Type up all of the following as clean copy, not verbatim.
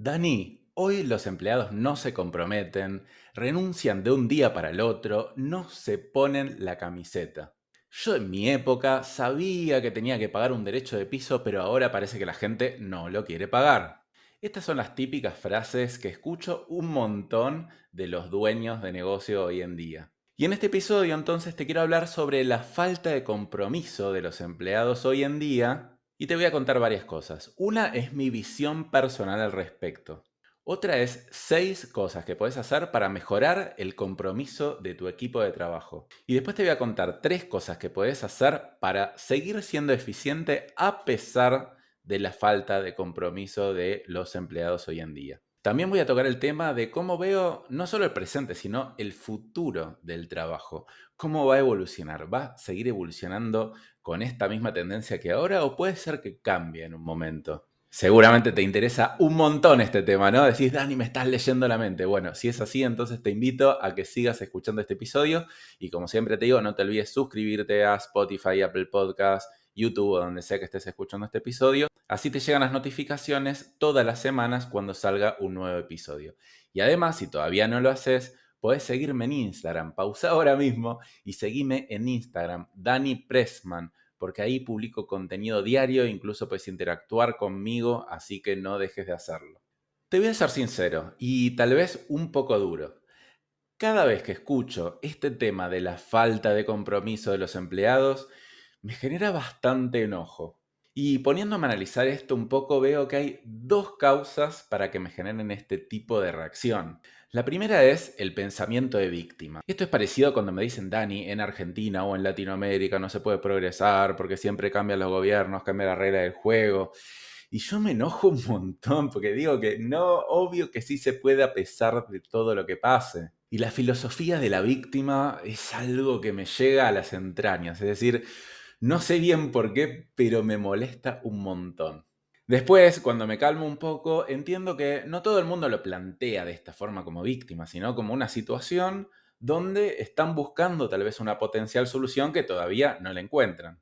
Dani, hoy los empleados no se comprometen, renuncian de un día para el otro, no se ponen la camiseta. Yo en mi época sabía que tenía que pagar un derecho de piso, pero ahora parece que la gente no lo quiere pagar. Estas son las típicas frases que escucho un montón de los dueños de negocio hoy en día. Y en este episodio entonces te quiero hablar sobre la falta de compromiso de los empleados hoy en día y te voy a contar varias cosas. Una es mi visión personal al respecto. Otra es 6 cosas que puedes hacer para mejorar el compromiso de tu equipo de trabajo. Y después te voy a contar 3 cosas que puedes hacer para seguir siendo eficiente a pesar de la falta de compromiso de los empleados hoy en día. También voy a tocar el tema de cómo veo no solo el presente, sino el futuro del trabajo. ¿Cómo va a evolucionar? ¿Va a seguir evolucionando con esta misma tendencia que ahora o puede ser que cambie en un momento? Seguramente te interesa un montón este tema, ¿no? Decís, Dani, me estás leyendo la mente. Bueno, si es así, entonces te invito a que sigas escuchando este episodio y como siempre te digo, no te olvides suscribirte a Spotify, Apple Podcasts, YouTube o donde sea que estés escuchando este episodio. Así te llegan las notificaciones todas las semanas cuando salga un nuevo episodio. Y además, si todavía no lo haces, podés seguirme en Instagram. Pausa ahora mismo y seguime en Instagram, Dani Pressman, porque ahí publico contenido diario, incluso puedes interactuar conmigo, así que no dejes de hacerlo. Te voy a ser sincero y tal vez un poco duro. Cada vez que escucho este tema de la falta de compromiso de los empleados, me genera bastante enojo. Y poniéndome a analizar esto un poco, veo que hay 2 causas para que me generen este tipo de reacción. La primera es el pensamiento de víctima. Esto es parecido a cuando me dicen, Dani, en Argentina o en Latinoamérica no se puede progresar porque siempre cambian los gobiernos, cambia la regla del juego. Y yo me enojo un montón porque digo que no, obvio que sí se puede a pesar de todo lo que pase. Y la filosofía de la víctima es algo que me llega a las entrañas. Es decir, no sé bien por qué, pero me molesta un montón. Después, cuando me calmo un poco, entiendo que no todo el mundo lo plantea de esta forma como víctima, sino como una situación donde están buscando tal vez una potencial solución que todavía no la encuentran.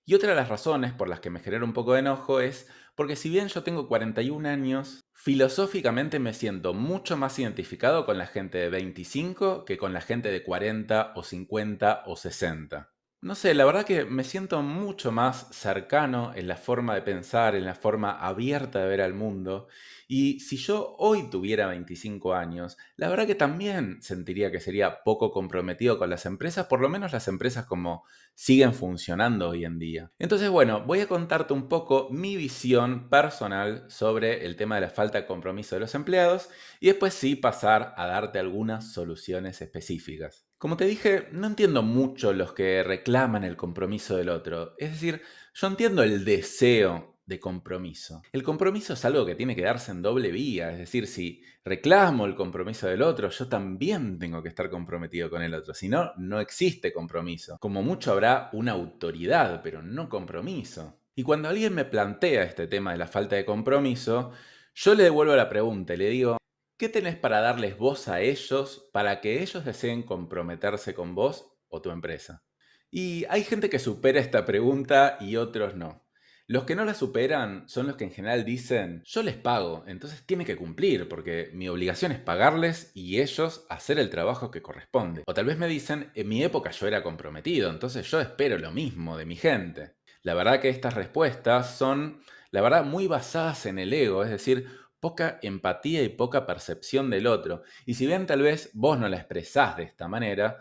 Y otra de las razones por las que me genera un poco de enojo es porque si bien yo tengo 41 años, filosóficamente me siento mucho más identificado con la gente de 25 que con la gente de 40 o 50 o 60. No sé, la verdad que me siento mucho más cercano en la forma de pensar, en la forma abierta de ver al mundo. Y si yo hoy tuviera 25 años, la verdad que también sentiría que sería poco comprometido con las empresas, por lo menos las empresas como siguen funcionando hoy en día. Entonces, bueno, voy a contarte un poco mi visión personal sobre el tema de la falta de compromiso de los empleados y después sí pasar a darte algunas soluciones específicas. Como te dije, no entiendo mucho los que reclaman el compromiso del otro. Es decir, yo entiendo el deseo de compromiso. El compromiso es algo que tiene que darse en doble vía. Es decir, si reclamo el compromiso del otro, yo también tengo que estar comprometido con el otro. Si no, no existe compromiso. Como mucho habrá una autoridad, pero no compromiso. Y cuando alguien me plantea este tema de la falta de compromiso, yo le devuelvo la pregunta y le digo, ¿qué tenés para darles voz a ellos para que ellos deseen comprometerse con vos o tu empresa? Y hay gente que supera esta pregunta y otros no. Los que no la superan son los que en general dicen, yo les pago, entonces tiene que cumplir, porque mi obligación es pagarles y ellos hacer el trabajo que corresponde. O tal vez me dicen, en mi época yo era comprometido, entonces yo espero lo mismo de mi gente. La verdad que estas respuestas son, la verdad, muy basadas en el ego, es decir, poca empatía y poca percepción del otro. Y si bien tal vez vos no la expresás de esta manera,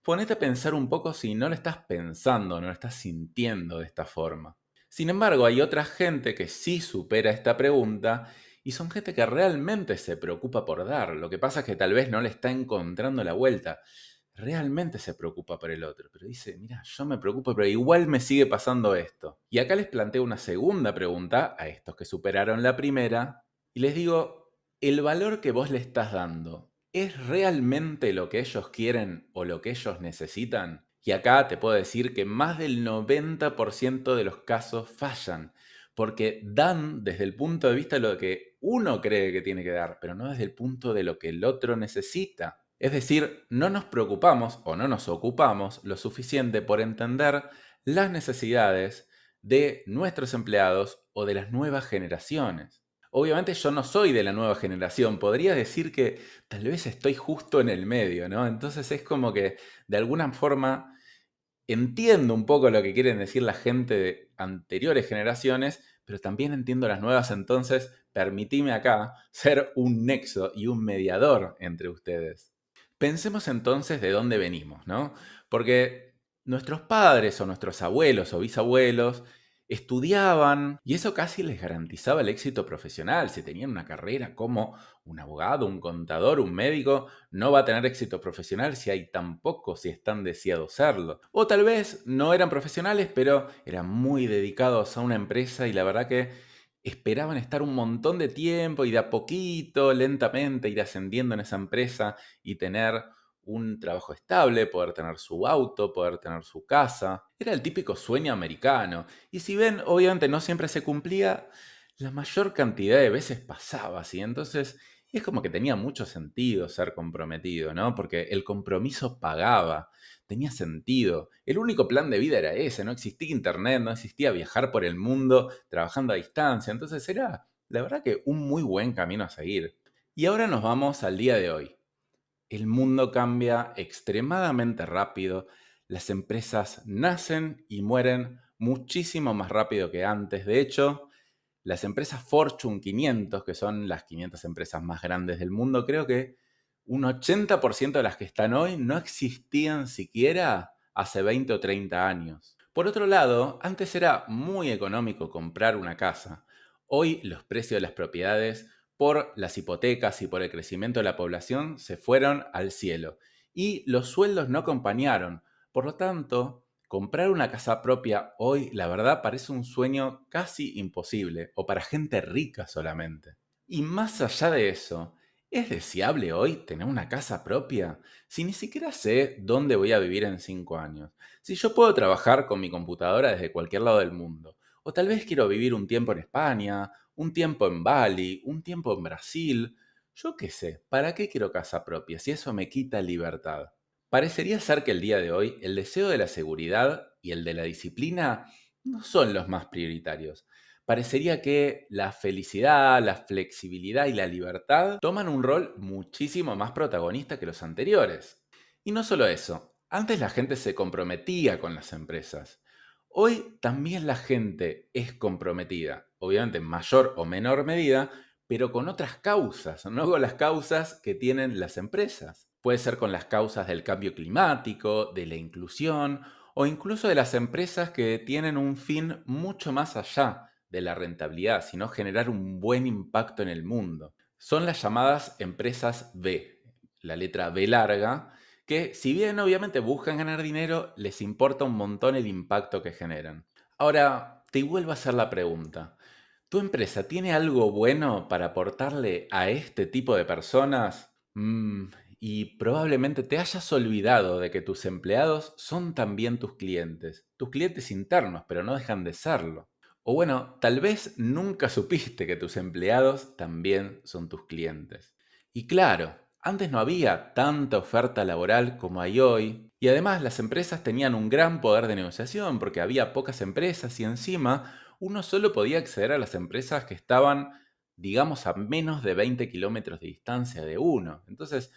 ponete a pensar un poco si no lo estás pensando, no lo estás sintiendo de esta forma. Sin embargo, hay otra gente que sí supera esta pregunta y son gente que realmente se preocupa por dar. Lo que pasa es que tal vez no le está encontrando la vuelta. Realmente se preocupa por el otro, pero dice, mira, yo me preocupo, pero igual me sigue pasando esto. Y acá les planteo una segunda pregunta a estos que superaron la primera y les digo, ¿el valor que vos le estás dando es realmente lo que ellos quieren o lo que ellos necesitan? Y acá te puedo decir que más del 90% de los casos fallan, porque dan desde el punto de vista de lo que uno cree que tiene que dar, pero no desde el punto de lo que el otro necesita. Es decir, no nos preocupamos o no nos ocupamos lo suficiente por entender las necesidades de nuestros empleados o de las nuevas generaciones. Obviamente yo no soy de la nueva generación, podría decir que tal vez estoy justo en el medio, ¿no? Entonces es como que de alguna forma entiendo un poco lo que quieren decir la gente de anteriores generaciones, pero también entiendo las nuevas, entonces permitime acá ser un nexo y un mediador entre ustedes. Pensemos entonces de dónde venimos, ¿no? Porque nuestros padres o nuestros abuelos o bisabuelos estudiaban y eso casi les garantizaba el éxito profesional. Si tenían una carrera como un abogado, un contador, un médico, no va a tener éxito profesional si hay tan pocos si están deseados serlo. O tal vez no eran profesionales, pero eran muy dedicados a una empresa y la verdad que esperaban estar un montón de tiempo y de a poquito, lentamente, ir ascendiendo en esa empresa y tener un trabajo estable, poder tener su auto, poder tener su casa. Era el típico sueño americano. Y si ven, obviamente no siempre se cumplía, la mayor cantidad de veces pasaba así. Entonces, es como que tenía mucho sentido ser comprometido, ¿no? Porque el compromiso pagaba, tenía sentido. El único plan de vida era ese, no existía internet, no existía viajar por el mundo trabajando a distancia. Entonces era, la verdad que un muy buen camino a seguir. Y ahora nos vamos al día de hoy. El mundo cambia extremadamente rápido, las empresas nacen y mueren muchísimo más rápido que antes. De hecho, las empresas Fortune 500, que son las 500 empresas más grandes del mundo, creo que un 80% de las que están hoy no existían siquiera hace 20 o 30 años. Por otro lado, antes era muy económico comprar una casa. Hoy los precios de las propiedades por las hipotecas y por el crecimiento de la población se fueron al cielo. Y los sueldos no acompañaron. Por lo tanto, comprar una casa propia hoy, la verdad, parece un sueño casi imposible, o para gente rica solamente. Y más allá de eso, ¿es deseable hoy tener una casa propia si ni siquiera sé dónde voy a vivir en 5 años? Si yo puedo trabajar con mi computadora desde cualquier lado del mundo, o tal vez quiero vivir un tiempo en España, un tiempo en Bali, un tiempo en Brasil, yo qué sé, ¿para qué quiero casa propia si eso me quita libertad? Parecería ser que el día de hoy el deseo de la seguridad y el de la disciplina no son los más prioritarios. Parecería que la felicidad, la flexibilidad y la libertad toman un rol muchísimo más protagonista que los anteriores. Y no solo eso, antes la gente se comprometía con las empresas. Hoy también la gente es comprometida, obviamente en mayor o menor medida, pero con otras causas, no con las causas que tienen las empresas. Puede ser con las causas del cambio climático, de la inclusión o incluso de las empresas que tienen un fin mucho más allá de la rentabilidad, sino generar un buen impacto en el mundo. Son las llamadas empresas B, la letra B larga, que si bien obviamente buscan ganar dinero, les importa un montón el impacto que generan. Ahora, te vuelvo a hacer la pregunta. ¿Tu empresa tiene algo bueno para aportarle a este tipo de personas? Y probablemente te hayas olvidado de que tus empleados son también tus clientes internos, pero no dejan de serlo. O bueno, tal vez nunca supiste que tus empleados también son tus clientes. Y claro, antes no había tanta oferta laboral como hay hoy, y además las empresas tenían un gran poder de negociación porque había pocas empresas y encima uno solo podía acceder a las empresas que estaban, digamos, a menos de 20 kilómetros de distancia de uno. Entonces,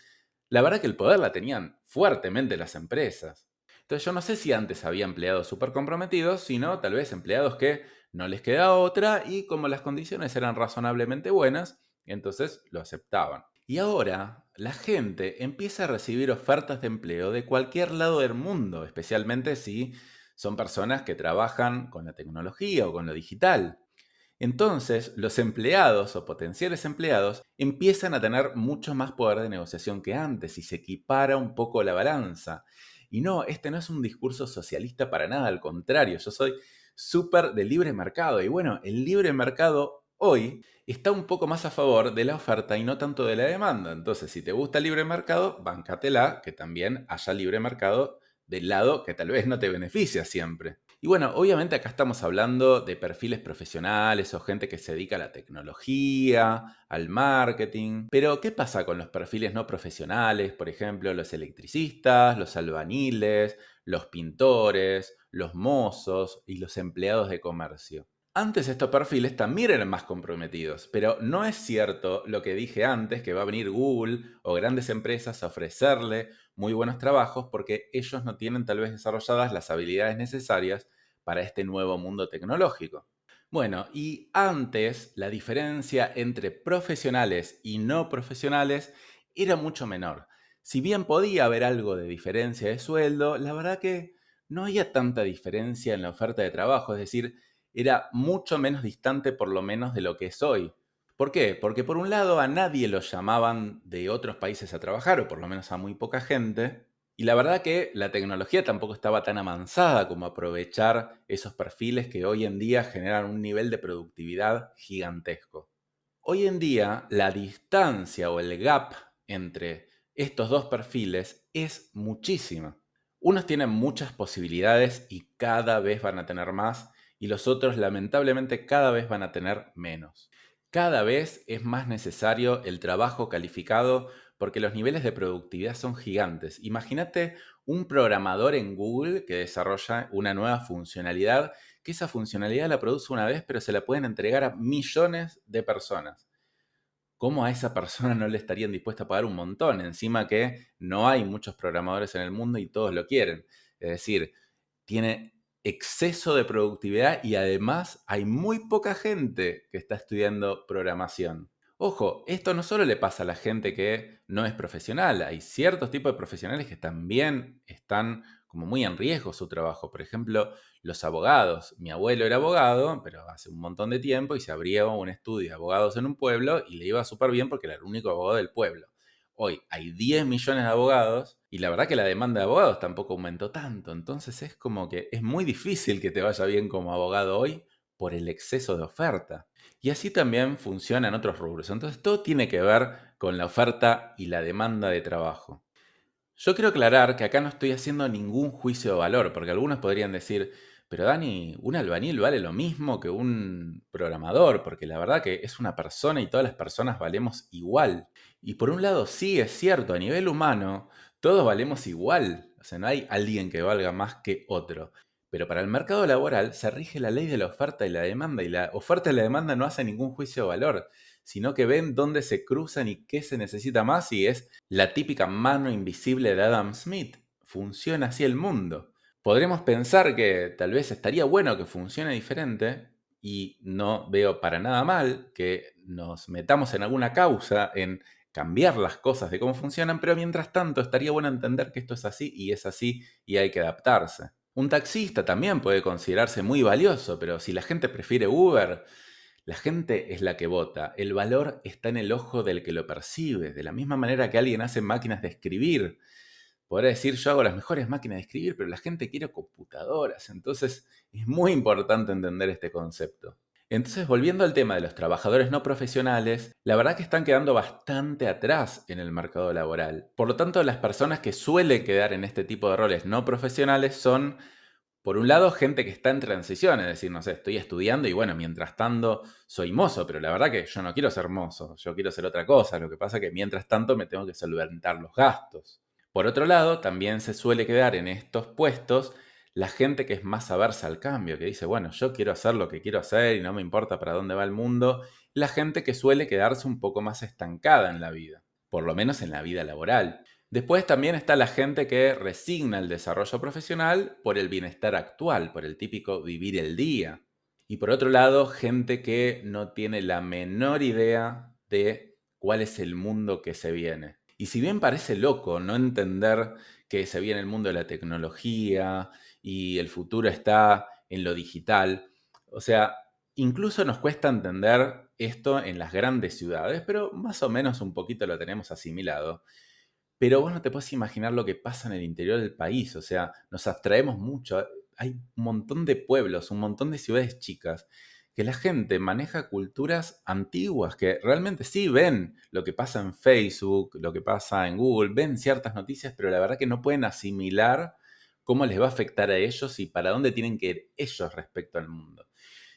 la verdad que el poder la tenían fuertemente las empresas. Entonces yo no sé si antes había empleados súper comprometidos, sino tal vez empleados que no les quedaba otra y como las condiciones eran razonablemente buenas, entonces lo aceptaban. Y ahora la gente empieza a recibir ofertas de empleo de cualquier lado del mundo, especialmente si son personas que trabajan con la tecnología o con lo digital. Entonces, los empleados o potenciales empleados empiezan a tener mucho más poder de negociación que antes y se equipara un poco la balanza. Y no, este no es un discurso socialista para nada, al contrario, yo soy súper de libre mercado. Y bueno, el libre mercado hoy está un poco más a favor de la oferta y no tanto de la demanda. Entonces, si te gusta el libre mercado, báncatela, que también haya libre mercado del lado que tal vez no te beneficia siempre. Y bueno, obviamente acá estamos hablando de perfiles profesionales o gente que se dedica a la tecnología, al marketing. Pero, ¿qué pasa con los perfiles no profesionales? Por ejemplo, los electricistas, los albañiles, los pintores, los mozos y los empleados de comercio. Antes estos perfiles también eran más comprometidos, pero no es cierto lo que dije antes, que va a venir Google o grandes empresas a ofrecerle muy buenos trabajos porque ellos no tienen tal vez desarrolladas las habilidades necesarias para este nuevo mundo tecnológico. Bueno, y antes la diferencia entre profesionales y no profesionales era mucho menor. Si bien podía haber algo de diferencia de sueldo, la verdad que no había tanta diferencia en la oferta de trabajo, es decir, era mucho menos distante por lo menos de lo que es hoy. ¿Por qué? Porque por un lado a nadie lo llamaban de otros países a trabajar, o por lo menos a muy poca gente, y la verdad que la tecnología tampoco estaba tan avanzada como aprovechar esos perfiles que hoy en día generan un nivel de productividad gigantesco. Hoy en día la distancia o el gap entre estos dos perfiles es muchísima. Unos tienen muchas posibilidades y cada vez van a tener más, y los otros lamentablemente cada vez van a tener menos. Cada vez es más necesario el trabajo calificado porque los niveles de productividad son gigantes. Imagínate un programador en Google que desarrolla una nueva funcionalidad, que esa funcionalidad la produce una vez, pero se la pueden entregar a millones de personas. ¿Cómo a esa persona no le estarían dispuestos a pagar un montón? Encima que no hay muchos programadores en el mundo y todos lo quieren. Es decir, tiene exceso de productividad y además hay muy poca gente que está estudiando programación. Ojo, esto no solo le pasa a la gente que no es profesional, hay ciertos tipos de profesionales que también están como muy en riesgo su trabajo. Por ejemplo, los abogados. Mi abuelo era abogado, pero hace un montón de tiempo y se abrió un estudio de abogados en un pueblo y le iba súper bien porque era el único abogado del pueblo. Hoy hay 10 millones de abogados y la verdad que la demanda de abogados tampoco aumentó tanto. Entonces es como que es muy difícil que te vaya bien como abogado hoy por el exceso de oferta. Y así también funciona en otros rubros. Entonces todo tiene que ver con la oferta y la demanda de trabajo. Yo quiero aclarar que acá no estoy haciendo ningún juicio de valor, porque algunos podrían decir, pero Dani, un albañil vale lo mismo que un programador, porque la verdad que es una persona y todas las personas valemos igual. Y por un lado sí es cierto, a nivel humano, todos valemos igual, o sea, no hay alguien que valga más que otro. Pero para el mercado laboral se rige la ley de la oferta y la demanda, y la oferta y la demanda no hacen ningún juicio de valor, sino que ven dónde se cruzan y qué se necesita más, y es la típica mano invisible de Adam Smith. Funciona así el mundo. Podremos pensar que tal vez estaría bueno que funcione diferente y no veo para nada mal que nos metamos en alguna causa, en cambiar las cosas de cómo funcionan, pero mientras tanto estaría bueno entender que esto es así y es así y hay que adaptarse. Un taxista también puede considerarse muy valioso, pero si la gente prefiere Uber, la gente es la que vota. El valor está en el ojo del que lo percibe. De la misma manera que alguien hace máquinas de escribir. Podrá decir, yo hago las mejores máquinas de escribir, pero la gente quiere computadoras. Entonces, es muy importante entender este concepto. Entonces, volviendo al tema de los trabajadores no profesionales, la verdad que están quedando bastante atrás en el mercado laboral. Por lo tanto, las personas que suelen quedar en este tipo de roles no profesionales son, por un lado, gente que está en transición, es decir, no sé, estoy estudiando y bueno, mientras tanto soy mozo, pero la verdad que yo no quiero ser mozo, yo quiero ser otra cosa, lo que pasa es que mientras tanto me tengo que solventar los gastos. Por otro lado, también se suele quedar en estos puestos la gente que es más aversa al cambio, que dice, bueno, yo quiero hacer lo que quiero hacer y no me importa para dónde va el mundo, la gente que suele quedarse un poco más estancada en la vida, por lo menos en la vida laboral. Después también está la gente que resigna el desarrollo profesional por el bienestar actual, por el típico vivir el día. Y por otro lado, gente que no tiene la menor idea de cuál es el mundo que se viene. Y si bien parece loco no entender que se viene el mundo de la tecnología y el futuro está en lo digital, o sea, incluso nos cuesta entender esto en las grandes ciudades, pero más o menos un poquito lo tenemos asimilado. Pero vos no te puedes imaginar lo que pasa en el interior del país, o sea, nos abstraemos mucho. Hay un montón de pueblos, un montón de ciudades chicas, que la gente maneja culturas antiguas, que realmente sí ven lo que pasa en Facebook, lo que pasa en Google, ven ciertas noticias, pero la verdad que no pueden asimilar cómo les va a afectar a ellos y para dónde tienen que ir ellos respecto al mundo.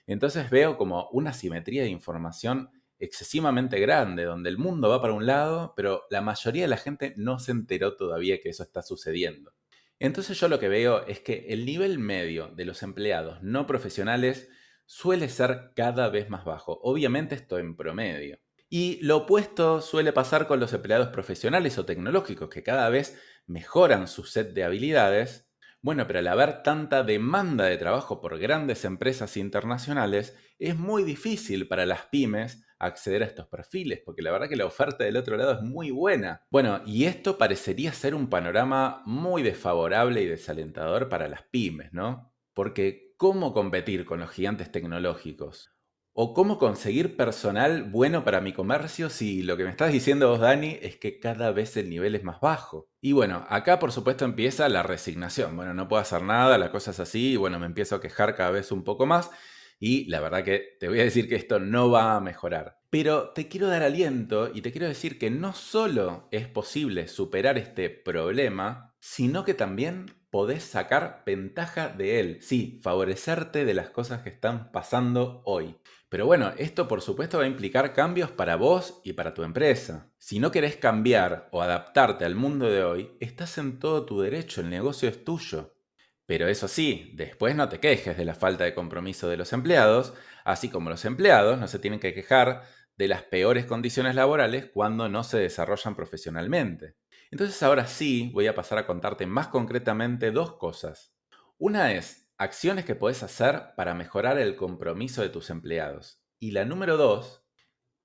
Entonces veo como una simetría de información excesivamente grande, donde el mundo va para un lado, pero la mayoría de la gente no se enteró todavía que eso está sucediendo. Entonces yo lo que veo es que el nivel medio de los empleados no profesionales suele ser cada vez más bajo. Obviamente esto en promedio. Y lo opuesto suele pasar con los empleados profesionales o tecnológicos, que cada vez mejoran su set de habilidades. Bueno, pero al haber tanta demanda de trabajo por grandes empresas internacionales, es muy difícil para las pymes acceder a estos perfiles, porque la verdad que la oferta del otro lado es muy buena. Bueno, y esto parecería ser un panorama muy desfavorable y desalentador para las pymes, ¿no? Porque ¿cómo competir con los gigantes tecnológicos? ¿O cómo conseguir personal bueno para mi comercio si lo que me estás diciendo vos, Dani, es que cada vez el nivel es más bajo? Y bueno, acá por supuesto empieza la resignación. Bueno, no puedo hacer nada, la cosa es así, y bueno, me empiezo a quejar cada vez un poco más. Y la verdad que te voy a decir que esto no va a mejorar. Pero te quiero dar aliento y te quiero decir que no solo es posible superar este problema, sino que también podés sacar ventaja de él. Sí, favorecerte de las cosas que están pasando hoy. Pero bueno, esto por supuesto va a implicar cambios para vos y para tu empresa. Si no querés cambiar o adaptarte al mundo de hoy, estás en todo tu derecho, el negocio es tuyo. Pero eso sí, después no te quejes de la falta de compromiso de los empleados, así como los empleados no se tienen que quejar de las peores condiciones laborales cuando no se desarrollan profesionalmente. Entonces ahora sí voy a pasar a contarte más concretamente dos cosas. Una es acciones que podés hacer para mejorar el compromiso de tus empleados. Y la número dos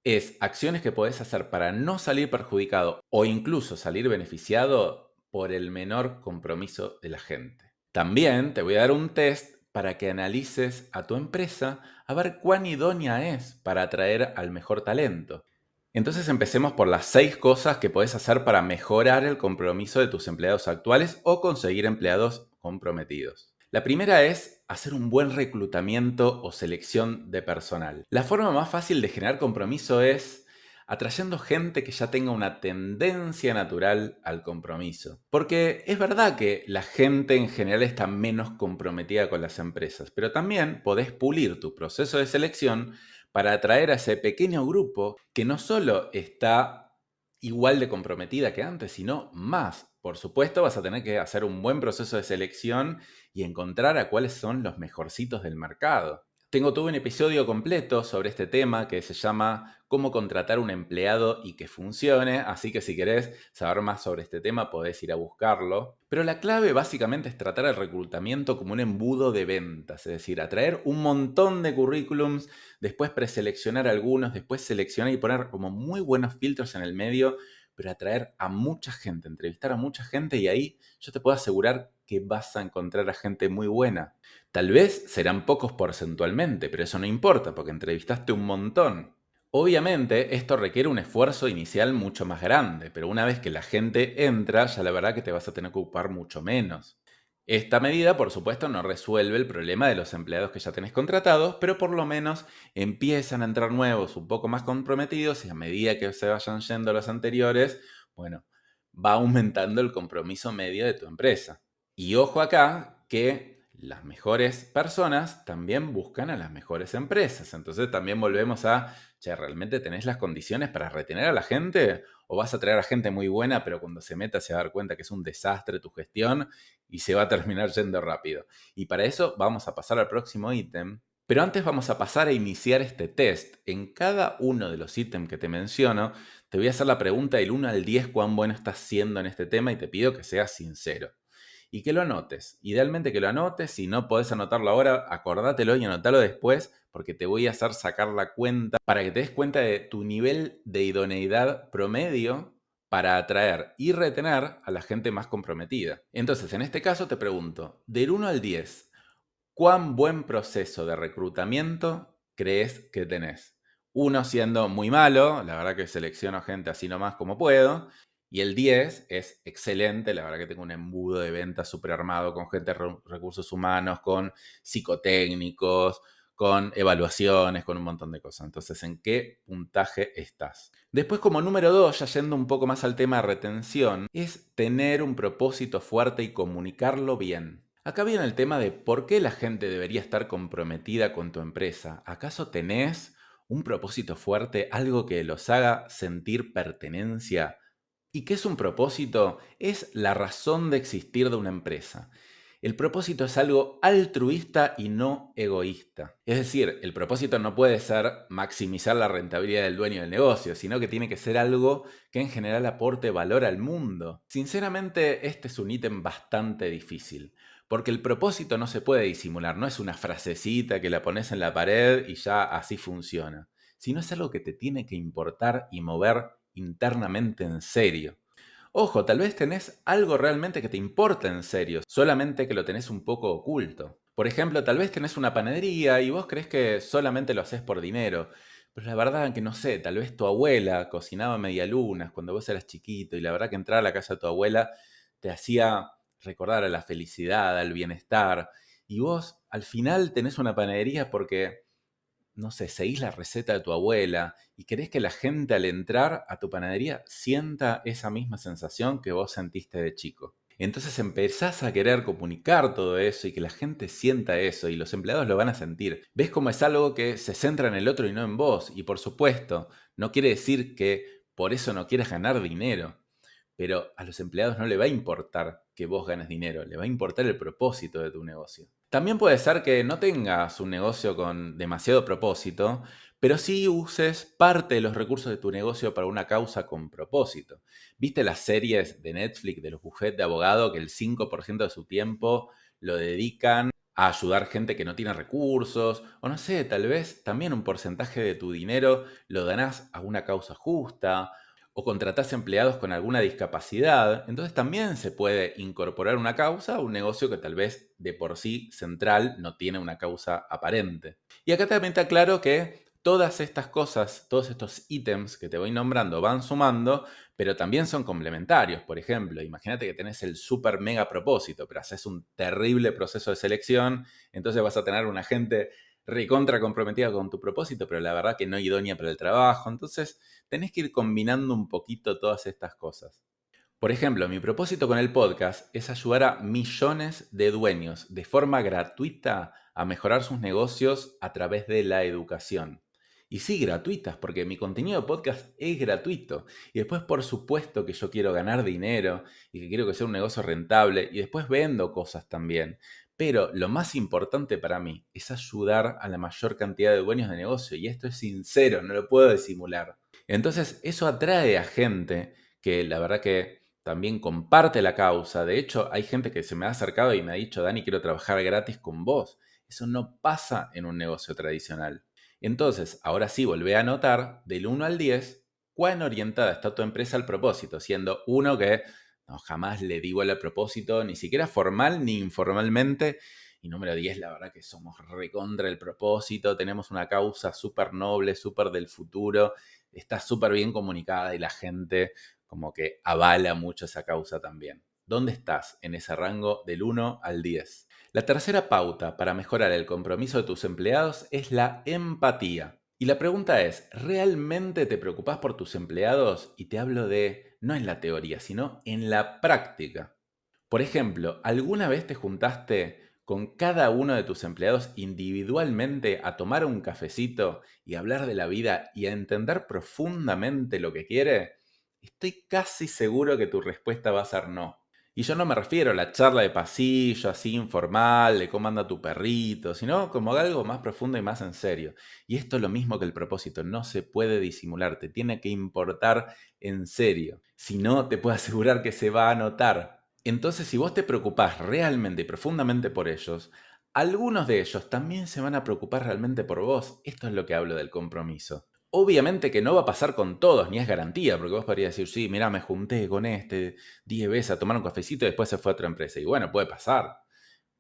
es acciones que podés hacer para no salir perjudicado o incluso salir beneficiado por el menor compromiso de la gente. También te voy a dar un test para que analices a tu empresa a ver cuán idónea es para atraer al mejor talento. Entonces empecemos por las 6 cosas que puedes hacer para mejorar el compromiso de tus empleados actuales o conseguir empleados comprometidos. La primera es hacer un buen reclutamiento o selección de personal. La forma más fácil de generar compromiso es atrayendo gente que ya tenga una tendencia natural al compromiso. Porque es verdad que la gente en general está menos comprometida con las empresas, pero también podés pulir tu proceso de selección para atraer a ese pequeño grupo que no solo está igual de comprometida que antes, sino más. Por supuesto, vas a tener que hacer un buen proceso de selección y encontrar a cuáles son los mejorcitos del mercado. Tengo todo un episodio completo sobre este tema que se llama Cómo contratar un empleado y que funcione, así que si querés saber más sobre este tema podés ir a buscarlo. Pero la clave básicamente es tratar el reclutamiento como un embudo de ventas, es decir, atraer un montón de currículums, después preseleccionar algunos, después seleccionar y poner como muy buenos filtros en el medio, pero atraer a mucha gente, entrevistar a mucha gente y ahí yo te puedo asegurar que vas a encontrar a gente muy buena. Tal vez serán pocos porcentualmente, pero eso no importa porque entrevistaste un montón. Obviamente esto requiere un esfuerzo inicial mucho más grande, pero una vez que la gente entra, ya la verdad que te vas a tener que ocupar mucho menos. Esta medida, por supuesto, no resuelve el problema de los empleados que ya tenés contratados, pero por lo menos empiezan a entrar nuevos un poco más comprometidos y a medida que se vayan yendo los anteriores, bueno, va aumentando el compromiso medio de tu empresa. Y ojo acá que las mejores personas también buscan a las mejores empresas. Entonces también volvemos a, che, ¿realmente tenés las condiciones para retener a la gente? ¿O vas a traer a gente muy buena, pero cuando se meta se va a dar cuenta que es un desastre tu gestión y se va a terminar yendo rápido? Y para eso vamos a pasar al próximo ítem. Pero antes vamos a pasar a iniciar este test. En cada uno de los ítems que te menciono, te voy a hacer la pregunta del 1 al 10 cuán bueno estás siendo en este tema y te pido que seas sincero y que lo anotes. Idealmente que lo anotes, si no podés anotarlo ahora, acordátelo y anotalo después porque te voy a hacer sacar la cuenta para que te des cuenta de tu nivel de idoneidad promedio para atraer y retener a la gente más comprometida. Entonces, en este caso te pregunto, del 1 al 10, ¿cuán buen proceso de reclutamiento crees que tenés? Uno siendo muy malo, la verdad que selecciono gente así nomás como puedo. Y el 10 es excelente, la verdad que tengo un embudo de ventas súper armado con gente de recursos humanos, con psicotécnicos, con evaluaciones, con un montón de cosas. Entonces, ¿en qué puntaje estás? Después, como número 2, ya yendo un poco más al tema de retención, es tener un propósito fuerte y comunicarlo bien. Acá viene el tema de por qué la gente debería estar comprometida con tu empresa. ¿Acaso tenés un propósito fuerte, algo que los haga sentir pertenencia? ¿Y qué es un propósito? Es la razón de existir de una empresa. El propósito es algo altruista y no egoísta. Es decir, el propósito no puede ser maximizar la rentabilidad del dueño del negocio, sino que tiene que ser algo que en general aporte valor al mundo. Sinceramente, este es un ítem bastante difícil, porque el propósito no se puede disimular, no es una frasecita que la pones en la pared y ya así funciona, sino es algo que te tiene que importar y mover internamente en serio. Ojo, tal vez tenés algo realmente que te importa en serio, solamente que lo tenés un poco oculto. Por ejemplo, tal vez tenés una panadería y vos creés que solamente lo haces por dinero. Pero la verdad que no sé, tal vez tu abuela cocinaba medialunas cuando vos eras chiquito y la verdad que entrar a la casa de tu abuela te hacía recordar a la felicidad, al bienestar. Y vos al final tenés una panadería porque no sé, seguís la receta de tu abuela y querés que la gente al entrar a tu panadería sienta esa misma sensación que vos sentiste de chico. Entonces empezás a querer comunicar todo eso y que la gente sienta eso y los empleados lo van a sentir. Ves como es algo que se centra en el otro y no en vos. Y por supuesto, no quiere decir que por eso no quieras ganar dinero. Pero a los empleados no le va a importar que vos ganes dinero, le va a importar el propósito de tu negocio. También puede ser que no tengas un negocio con demasiado propósito, pero sí uses parte de los recursos de tu negocio para una causa con propósito. ¿Viste las series de Netflix de los bufetes de abogado que el 5% de su tiempo lo dedican a ayudar gente que no tiene recursos? O no sé, tal vez también un porcentaje de tu dinero lo donás a una causa justa o contratás empleados con alguna discapacidad, entonces también se puede incorporar una causa a un negocio que tal vez de por sí central no tiene una causa aparente. Y acá también está claro que todas estas cosas, todos estos ítems que te voy nombrando van sumando, pero también son complementarios. Por ejemplo, imagínate que tenés el super mega propósito, pero haces un terrible proceso de selección, entonces vas a tener una gente recontra comprometida con tu propósito, pero la verdad que no idónea para el trabajo. Entonces, tenés que ir combinando un poquito todas estas cosas. Por ejemplo, mi propósito con el podcast es ayudar a millones de dueños de forma gratuita a mejorar sus negocios a través de la educación. Y sí, gratuitas, porque mi contenido de podcast es gratuito. Y después, por supuesto, que yo quiero ganar dinero y que quiero que sea un negocio rentable. Y después vendo cosas también. Pero lo más importante para mí es ayudar a la mayor cantidad de dueños de negocio. Y esto es sincero, no lo puedo disimular. Entonces, eso atrae a gente que la verdad que también comparte la causa. De hecho, hay gente que se me ha acercado y me ha dicho, Dani, quiero trabajar gratis con vos. Eso no pasa en un negocio tradicional. Entonces, ahora sí, volvé a anotar del 1 al 10 cuán orientada está tu empresa al propósito, siendo uno que no, jamás le digo al propósito, ni siquiera formal ni informalmente. Y número 10, la verdad que somos recontra el propósito, tenemos una causa súper noble, súper del futuro, está súper bien comunicada y la gente como que avala mucho esa causa también. ¿Dónde estás en ese rango del 1 al 10? La tercera pauta para mejorar el compromiso de tus empleados es la empatía. Y la pregunta es, ¿realmente te preocupas por tus empleados? Y te hablo de, no en la teoría, sino en la práctica. Por ejemplo, ¿alguna vez te juntaste con cada uno de tus empleados individualmente a tomar un cafecito y hablar de la vida y a entender profundamente lo que quiere? Estoy casi seguro que tu respuesta va a ser no. Y yo no me refiero a la charla de pasillo, así informal, de cómo anda tu perrito, sino como algo más profundo y más en serio. Y esto es lo mismo que el propósito, no se puede disimular, te tiene que importar en serio. Si no, te puedo asegurar que se va a notar. Entonces, si vos te preocupás realmente y profundamente por ellos, algunos de ellos también se van a preocupar realmente por vos. Esto es lo que hablo del compromiso. Obviamente que no va a pasar con todos, ni es garantía, porque vos podrías decir, sí, mira, me junté con este 10 veces a tomar un cafecito y después se fue a otra empresa. Y bueno, puede pasar.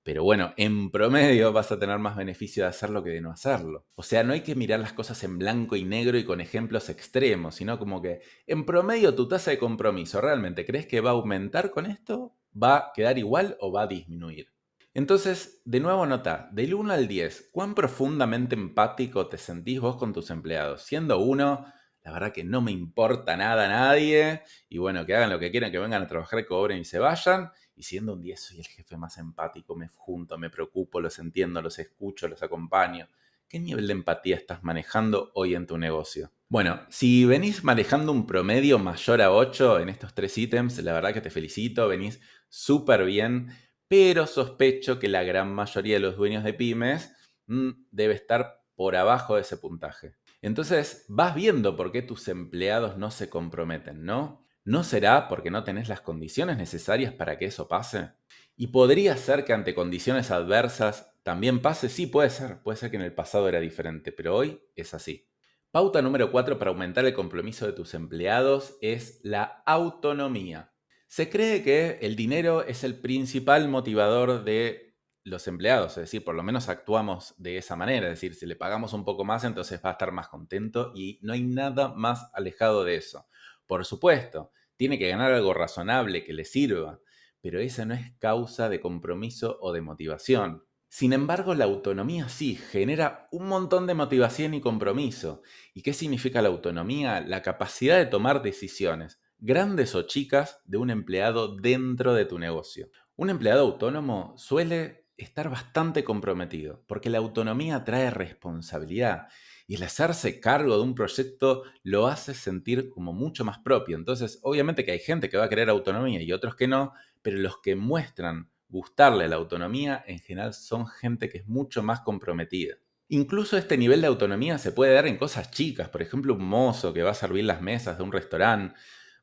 Pero bueno, en promedio vas a tener más beneficio de hacerlo que de no hacerlo. O sea, no hay que mirar las cosas en blanco y negro y con ejemplos extremos, sino como que en promedio tu tasa de compromiso, ¿realmente crees que va a aumentar con esto? ¿Va a quedar igual o va a disminuir? Entonces, de nuevo nota, del 1 al 10, ¿cuán profundamente empático te sentís vos con tus empleados? Siendo uno, la verdad que no me importa nada a nadie, y bueno, que hagan lo que quieran, que vengan a trabajar, cobren y se vayan. Y siendo un 10 soy el jefe más empático, me junto, me preocupo, los entiendo, los escucho, los acompaño. ¿Qué nivel de empatía estás manejando hoy en tu negocio? Bueno, si venís manejando un promedio mayor a 8 en estos tres ítems, la verdad que te felicito, venís súper bien, pero sospecho que la gran mayoría de los dueños de pymes debe estar por abajo de ese puntaje. Entonces vas viendo por qué tus empleados no se comprometen, ¿no? ¿No será porque no tenés las condiciones necesarias para que eso pase? ¿Y podría ser que ante condiciones adversas también pase? Sí, puede ser que en el pasado era diferente, pero hoy es así. Pauta número 4 para aumentar el compromiso de tus empleados es la autonomía. Se cree que el dinero es el principal motivador de los empleados, es decir, por lo menos actuamos de esa manera, es decir, si le pagamos un poco más, entonces va a estar más contento y no hay nada más alejado de eso. Por supuesto, tiene que ganar algo razonable que le sirva, pero esa no es causa de compromiso o de motivación. Sin embargo, la autonomía sí genera un montón de motivación y compromiso. ¿Y qué significa la autonomía? La capacidad de tomar decisiones, grandes o chicas, de un empleado dentro de tu negocio. Un empleado autónomo suele estar bastante comprometido, porque la autonomía trae responsabilidad y el hacerse cargo de un proyecto lo hace sentir como mucho más propio. Entonces, obviamente que hay gente que va a querer autonomía y otros que no, pero los que muestran gustarle la autonomía en general son gente que es mucho más comprometida. Incluso este nivel de autonomía se puede dar en cosas chicas, por ejemplo, un mozo que va a servir las mesas de un restaurante.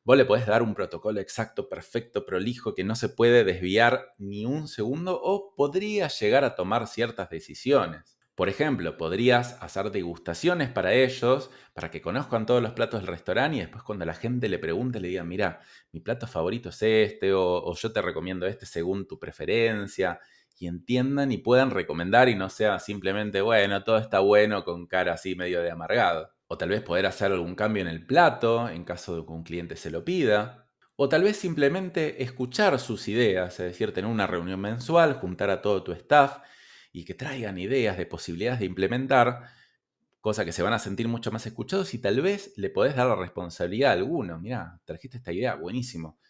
Vos le podés dar un protocolo exacto, perfecto, prolijo, que no se puede desviar ni un segundo o podría llegar a tomar ciertas decisiones. Por ejemplo, podrías hacer degustaciones para ellos, para que conozcan todos los platos del restaurante y después cuando la gente le pregunte le digan, mira, mi plato favorito es este o yo te recomiendo este según tu preferencia y entiendan y puedan recomendar y no sea simplemente, bueno, todo está bueno con cara así medio de amargado. O tal vez poder hacer algún cambio en el plato en caso de que un cliente se lo pida. O tal vez simplemente escuchar sus ideas, es decir, tener una reunión mensual, juntar a todo tu staff y que traigan ideas de posibilidades de implementar, cosa que se van a sentir mucho más escuchados y tal vez le podés dar la responsabilidad a alguno. Mirá, trajiste esta idea, buenísimo.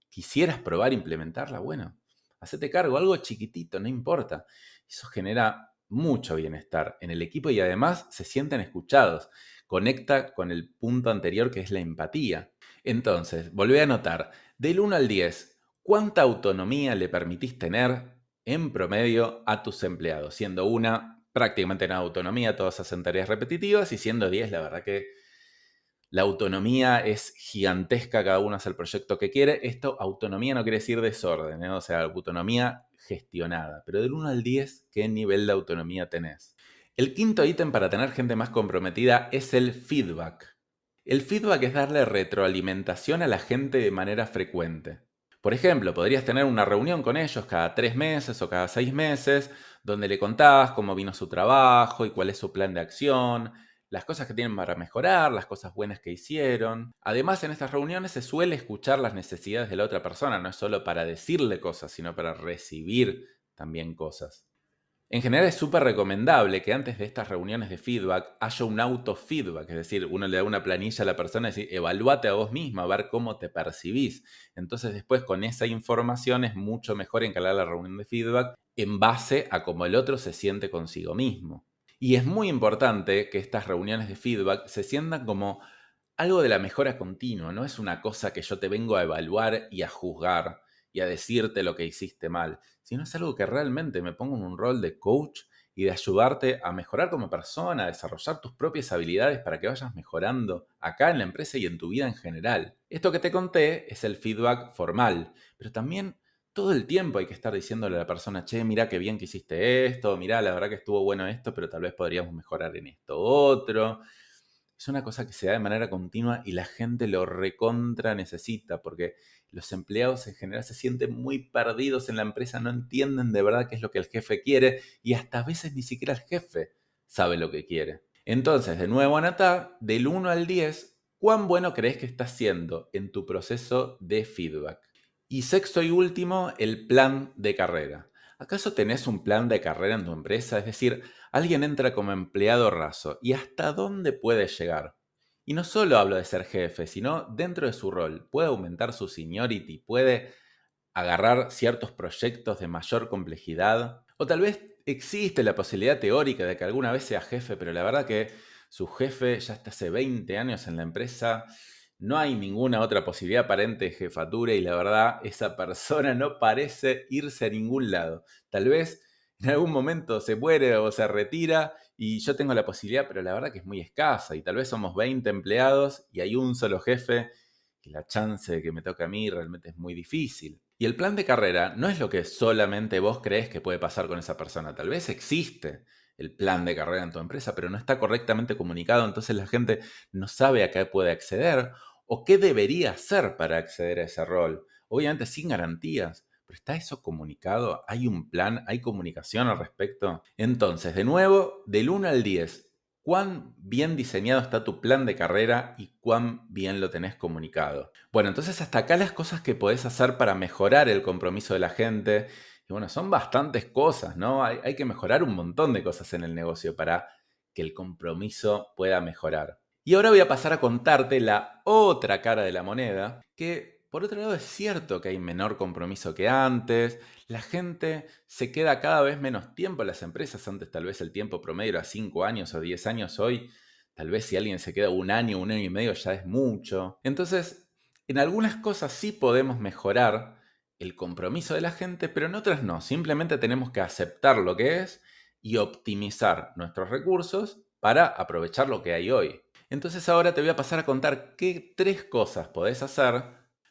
¿Quisieras probar implementarla? Bueno, hacete cargo, algo chiquitito, no importa. Eso genera mucho bienestar en el equipo y además se sienten escuchados. Conecta con el punto anterior que es la empatía. Entonces, volví a anotar, del 1 al 10, ¿cuánta autonomía le permitís tener en promedio a tus empleados? Siendo una prácticamente nada autonomía, todos hacen tareas repetitivas y siendo 10, la verdad que la autonomía es gigantesca, cada uno hace el proyecto que quiere. Esto, autonomía no quiere decir desorden, ¿eh? O sea, autonomía gestionada. Pero del 1 al 10, ¿qué nivel de autonomía tenés? El quinto ítem para tener gente más comprometida es el feedback. El feedback es darle retroalimentación a la gente de manera frecuente. Por ejemplo, podrías tener una reunión con ellos cada 3 meses o cada 6 meses, donde le contás cómo vino su trabajo y cuál es su plan de acción, las cosas que tienen para mejorar, las cosas buenas que hicieron. Además, en estas reuniones se suele escuchar las necesidades de la otra persona, no es solo para decirle cosas, sino para recibir también cosas. En general es súper recomendable que antes de estas reuniones de feedback haya un autofeedback, es decir, uno le da una planilla a la persona y dice, evalúate a vos misma, a ver cómo te percibís. Entonces después con esa información es mucho mejor encarar la reunión de feedback en base a cómo el otro se siente consigo mismo. Y es muy importante que estas reuniones de feedback se sientan como algo de la mejora continua, no es una cosa que yo te vengo a evaluar y a juzgar y a decirte lo que hiciste mal, sino es algo que realmente me pongo en un rol de coach y de ayudarte a mejorar como persona, a desarrollar tus propias habilidades para que vayas mejorando acá en la empresa y en tu vida en general. Esto que te conté es el feedback formal, pero también todo el tiempo hay que estar diciéndole a la persona, che, mirá qué bien que hiciste esto, mirá, la verdad que estuvo bueno esto, pero tal vez podríamos mejorar en esto otro. Es una cosa que se da de manera continua y la gente lo recontra necesita porque los empleados en general se sienten muy perdidos en la empresa, no entienden de verdad qué es lo que el jefe quiere y hasta a veces ni siquiera el jefe sabe lo que quiere. Entonces, de nuevo, anotá, del 1 al 10, ¿cuán bueno crees que estás siendo en tu proceso de feedback? Y sexto y último, el plan de carrera. ¿Acaso tenés un plan de carrera en tu empresa? Es decir, alguien entra como empleado raso y hasta dónde puede llegar. Y no solo hablo de ser jefe, sino dentro de su rol. Puede aumentar su seniority, puede agarrar ciertos proyectos de mayor complejidad. O tal vez existe la posibilidad teórica de que alguna vez sea jefe, pero la verdad que su jefe ya está hace 20 años en la empresa No hay ninguna otra posibilidad aparente de jefatura y la verdad, esa persona no parece irse a ningún lado. Tal vez en algún momento se muere o se retira y yo tengo la posibilidad, pero la verdad que es muy escasa y tal vez somos 20 empleados y hay un solo jefe y la chance de que me toque a mí realmente es muy difícil. Y el plan de carrera no es lo que solamente vos crees que puede pasar con esa persona. Tal vez existe el plan de carrera en tu empresa, pero no está correctamente comunicado, entonces la gente no sabe a qué puede acceder o qué debería hacer para acceder a ese rol. Obviamente sin garantías, pero ¿está eso comunicado? ¿Hay un plan? ¿Hay comunicación al respecto? Entonces, de nuevo, del 1 al 10, ¿cuán bien diseñado está tu plan de carrera y cuán bien lo tenés comunicado? Bueno, entonces hasta acá las cosas que podés hacer para mejorar el compromiso de la gente. Y bueno, son bastantes cosas, ¿no? Hay que mejorar un montón de cosas en el negocio para que el compromiso pueda mejorar. Y ahora voy a pasar a contarte la otra cara de la moneda, que por otro lado es cierto que hay menor compromiso que antes, la gente se queda cada vez menos tiempo en las empresas, antes tal vez el tiempo promedio era 5 años o 10 años, hoy tal vez si alguien se queda un año y medio ya es mucho. Entonces, en algunas cosas sí podemos mejorar el compromiso de la gente, pero en otras no, simplemente tenemos que aceptar lo que es y optimizar nuestros recursos para aprovechar lo que hay hoy. Entonces ahora te voy a pasar a contar qué 3 cosas podés hacer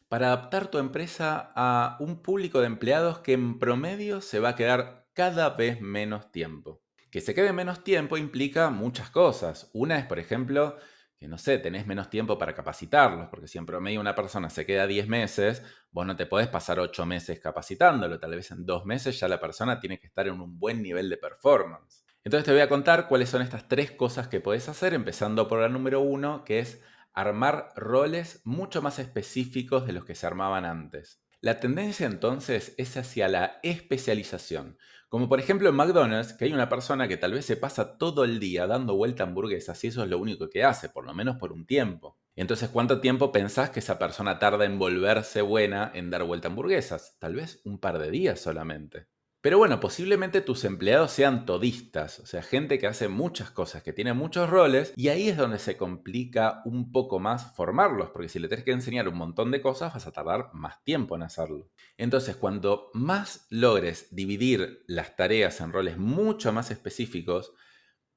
para adaptar tu empresa a un público de empleados que en promedio se va a quedar cada vez menos tiempo. Que se quede menos tiempo implica muchas cosas. Una es, por ejemplo, que no sé, tenés menos tiempo para capacitarlos, porque si en promedio una persona se queda 10 meses, vos no te podés pasar 8 meses capacitándolo. Tal vez en 2 meses ya la persona tiene que estar en un buen nivel de performance. Entonces te voy a contar cuáles son estas 3 cosas que podés hacer, empezando por la número 1, que es armar roles mucho más específicos de los que se armaban antes. La tendencia entonces es hacia la especialización. Como por ejemplo en McDonald's, que hay una persona que tal vez se pasa todo el día dando vuelta a hamburguesas y eso es lo único que hace, por lo menos por un tiempo. Entonces, ¿cuánto tiempo pensás que esa persona tarda en volverse buena en dar vuelta a hamburguesas? Tal vez un par de días solamente. Pero bueno, posiblemente tus empleados sean todistas, o sea, gente que hace muchas cosas, que tiene muchos roles, y ahí es donde se complica un poco más formarlos, porque si le tienes que enseñar un montón de cosas, vas a tardar más tiempo en hacerlo. Entonces, cuando más logres dividir las tareas en roles mucho más específicos,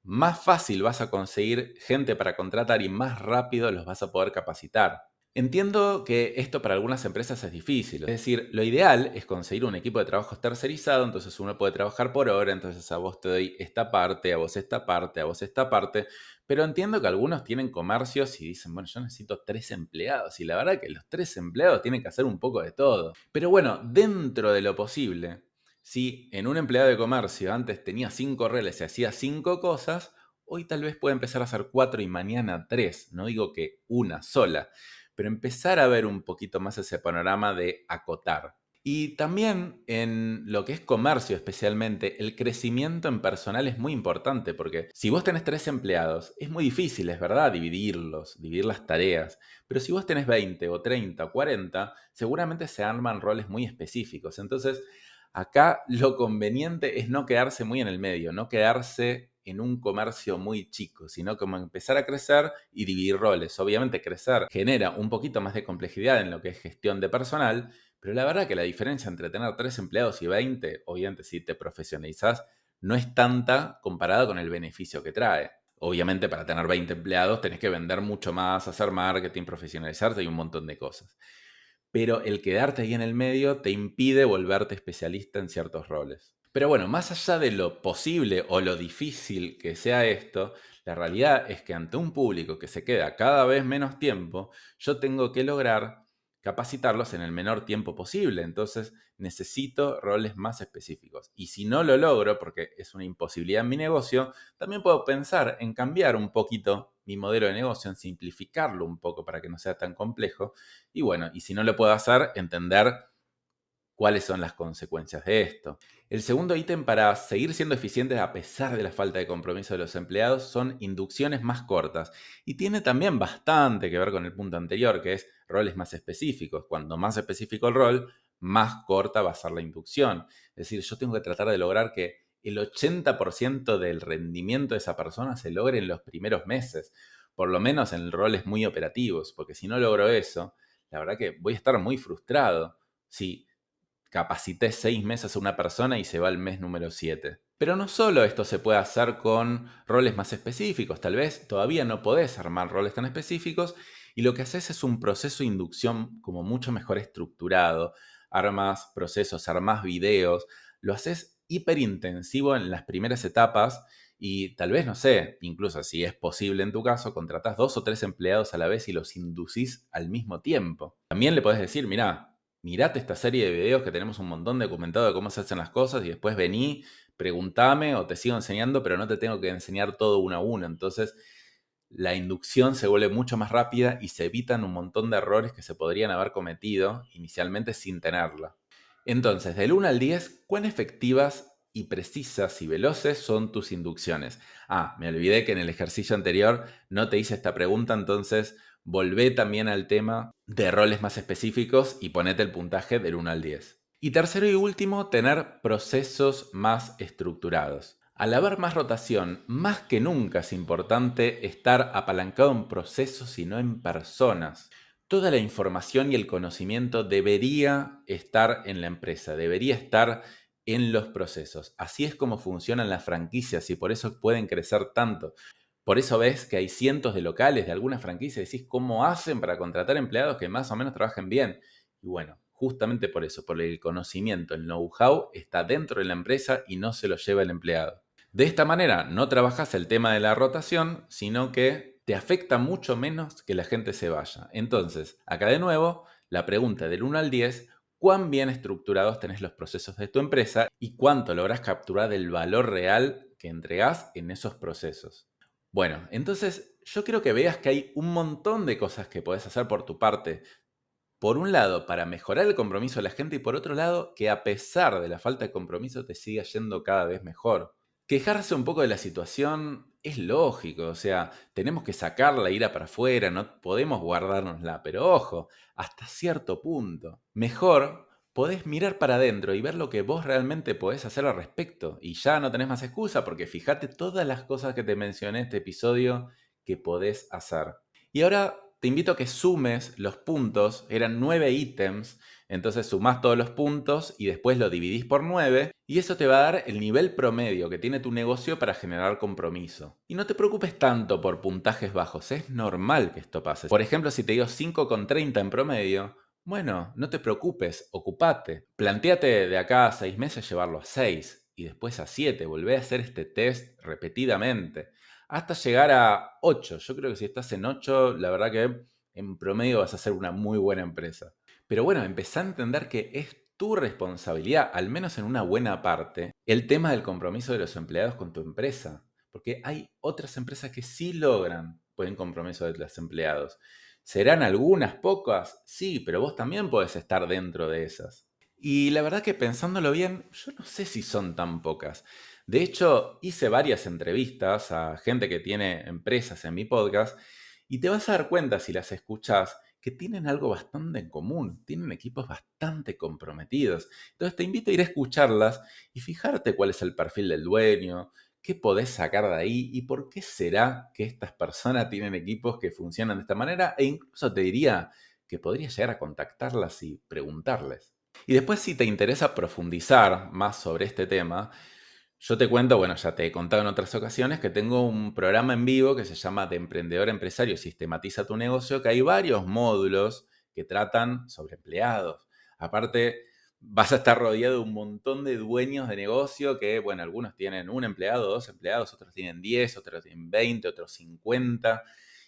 más fácil vas a conseguir gente para contratar y más rápido los vas a poder capacitar. Entiendo que esto para algunas empresas es difícil. Es decir, lo ideal es conseguir un equipo de trabajo tercerizado, entonces uno puede trabajar por hora, entonces a vos te doy esta parte, a vos esta parte, a vos esta parte, pero entiendo que algunos tienen comercios y dicen, bueno, yo necesito 3 empleados y la verdad que los 3 empleados tienen que hacer un poco de todo. Pero bueno, dentro de lo posible, si en un empleado de comercio antes tenía 5 roles y hacía 5 cosas, hoy tal vez puede empezar a hacer 4 y mañana 3. No digo que una sola, pero empezar a ver un poquito más ese panorama de acotar. Y también en lo que es comercio especialmente, el crecimiento en personal es muy importante porque si vos tenés 3 empleados, es muy difícil, es verdad, dividirlos, dividir las tareas, pero si vos tenés 20 o 30 o 40, seguramente se arman roles muy específicos. Entonces, acá lo conveniente es no quedarse muy en el medio, no quedarse en un comercio muy chico, sino como empezar a crecer y dividir roles. Obviamente crecer genera un poquito más de complejidad en lo que es gestión de personal, pero la verdad que la diferencia entre tener 3 empleados y 20, obviamente si te profesionalizás, no es tanta comparada con el beneficio que trae. Obviamente para tener 20 empleados tenés que vender mucho más, hacer marketing, profesionalizarte y un montón de cosas. Pero el quedarte ahí en el medio te impide volverte especialista en ciertos roles. Pero bueno, más allá de lo posible o lo difícil que sea esto, la realidad es que ante un público que se queda cada vez menos tiempo, yo tengo que lograr capacitarlos en el menor tiempo posible. Entonces necesito roles más específicos. Y si no lo logro, porque es una imposibilidad en mi negocio, también puedo pensar en cambiar un poquito mi modelo de negocio, en simplificarlo un poco para que no sea tan complejo. Y bueno, y si no lo puedo hacer, entender cuáles son las consecuencias de esto. El segundo ítem para seguir siendo eficientes a pesar de la falta de compromiso de los empleados son inducciones más cortas. Y tiene también bastante que ver con el punto anterior, que es roles más específicos. Cuando más específico el rol, más corta va a ser la inducción. Es decir, yo tengo que tratar de lograr que el 80% del rendimiento de esa persona se logre en los primeros meses. por lo menos en roles muy operativos, porque si no logro eso, la verdad que voy a estar muy frustrado si capacité 6 meses a una persona y se va al mes número 7. Pero no solo esto se puede hacer con roles más específicos, tal vez todavía no podés armar roles tan específicos y lo que haces es un proceso de inducción como mucho mejor estructurado. Armas procesos, armas videos, lo haces hiperintensivo en las primeras etapas y tal vez, no sé, incluso si es posible en tu caso, contratás 2 o 3 empleados a la vez y los inducís al mismo tiempo. También le podés decir, mirate esta serie de videos que tenemos un montón documentado de cómo se hacen las cosas y después vení, preguntame o te sigo enseñando, pero no te tengo que enseñar todo uno a uno. Entonces, la inducción se vuelve mucho más rápida y se evitan un montón de errores que se podrían haber cometido inicialmente sin tenerla. Entonces, del 1 al 10, ¿cuán efectivas y precisas y veloces son tus inducciones? Me olvidé que en el ejercicio anterior no te hice esta pregunta, entonces volvé también al tema de roles más específicos y ponete el puntaje del 1 al 10. Y tercero y último, tener procesos más estructurados. Al haber más rotación, más que nunca es importante estar apalancado en procesos y no en personas. Toda la información y el conocimiento debería estar en la empresa, debería estar en los procesos. Así es como funcionan las franquicias y por eso pueden crecer tanto. Por eso ves que hay cientos de locales de algunas franquicias y decís cómo hacen para contratar empleados que más o menos trabajen bien. Y bueno, justamente por eso, por el conocimiento, el know-how está dentro de la empresa y no se lo lleva el empleado. De esta manera no trabajas el tema de la rotación, sino que te afecta mucho menos que la gente se vaya. Entonces, acá de nuevo, la pregunta del 1 al 10, ¿cuán bien estructurados tenés los procesos de tu empresa y cuánto lográs capturar del valor real que entregás en esos procesos? Bueno, entonces yo quiero que veas que hay un montón de cosas que podés hacer por tu parte. Por un lado, para mejorar el compromiso de la gente y por otro lado, que a pesar de la falta de compromiso te siga yendo cada vez mejor. Quejarse un poco de la situación es lógico, o sea, tenemos que sacar la ira para afuera, no podemos guardárnosla, pero ojo, hasta cierto punto. Mejor podés mirar para adentro y ver lo que vos realmente podés hacer al respecto. Y ya no tenés más excusa porque fíjate todas las cosas que te mencioné en este episodio que podés hacer. Y ahora te invito a que sumes los puntos, eran 9 ítems, entonces sumás todos los puntos y después lo dividís por 9 y eso te va a dar el nivel promedio que tiene tu negocio para generar compromiso. Y no te preocupes tanto por puntajes bajos, es normal que esto pase. Por ejemplo, si te digo 5,30 en promedio, bueno, no te preocupes, ocupate. Plantéate de acá a 6 meses llevarlo a 6 y después a 7, volvé a hacer este test repetidamente hasta llegar a 8. Yo creo que si estás en 8, la verdad que en promedio vas a ser una muy buena empresa. Pero bueno, empezá a entender que es tu responsabilidad, al menos en una buena parte, el tema del compromiso de los empleados con tu empresa. Porque hay otras empresas que sí logran buen compromiso de los empleados. ¿Serán algunas pocas? Sí, pero vos también podés estar dentro de esas. Y la verdad que pensándolo bien, yo no sé si son tan pocas. De hecho, hice varias entrevistas a gente que tiene empresas en mi podcast y te vas a dar cuenta si las escuchas que tienen algo bastante en común, tienen equipos bastante comprometidos. Entonces te invito a ir a escucharlas y fijarte cuál es el perfil del dueño, qué podés sacar de ahí y por qué será que estas personas tienen equipos que funcionan de esta manera e incluso te diría que podrías llegar a contactarlas y preguntarles. Y después si te interesa profundizar más sobre este tema, yo te cuento, bueno, ya te he contado en otras ocasiones que tengo un programa en vivo que se llama De Emprendedor a Empresario, Sistematiza tu negocio, que hay varios módulos que tratan sobre empleados. Aparte, vas a estar rodeado de un montón de dueños de negocio que, bueno, algunos tienen un empleado, dos empleados, otros tienen 10, otros tienen 20, otros 50.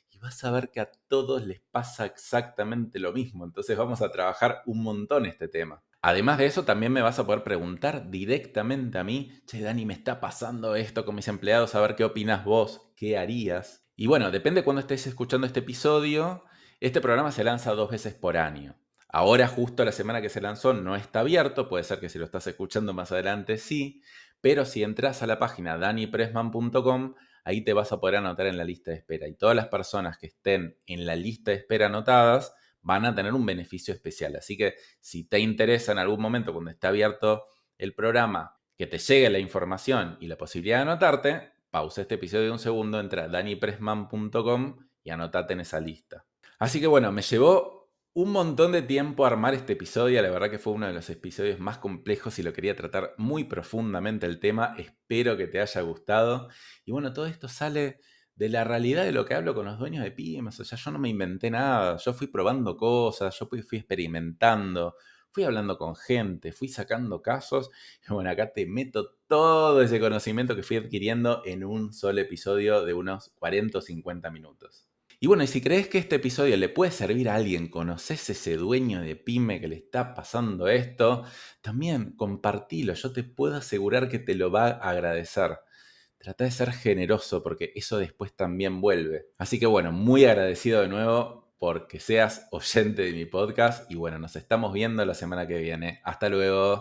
Y vas a ver que a todos les pasa exactamente lo mismo. Entonces vamos a trabajar un montón este tema. Además de eso, también me vas a poder preguntar directamente a mí, che, Dani, me está pasando esto con mis empleados, a ver qué opinas vos, qué harías. Y bueno, depende de cuando estés escuchando este episodio, este programa se lanza 2 veces por año. Ahora, justo la semana que se lanzó, no está abierto, puede ser que si lo estás escuchando más adelante sí, pero si entras a la página danipressman.com, ahí te vas a poder anotar en la lista de espera. Y todas las personas que estén en la lista de espera anotadas van a tener un beneficio especial. Así que si te interesa en algún momento cuando esté abierto el programa que te llegue la información y la posibilidad de anotarte, pausa este episodio de un segundo, entra a danipressman.com y anotate en esa lista. Así que bueno, me llevó un montón de tiempo armar este episodio. La verdad que fue uno de los episodios más complejos y lo quería tratar muy profundamente el tema. Espero que te haya gustado. Y bueno, todo esto sale de la realidad de lo que hablo con los dueños de pymes. O sea, yo no me inventé nada. Yo fui probando cosas, yo fui experimentando, fui hablando con gente, fui sacando casos. Y bueno, acá te meto todo ese conocimiento que fui adquiriendo en un solo episodio de unos 40 o 50 minutos. Y bueno, y si crees que este episodio le puede servir a alguien, conoces ese dueño de pyme que le está pasando esto, también compartilo, yo te puedo asegurar que te lo va a agradecer. Trata de ser generoso porque eso después también vuelve. Así que bueno, muy agradecido de nuevo porque seas oyente de mi podcast y bueno, nos estamos viendo la semana que viene. Hasta luego.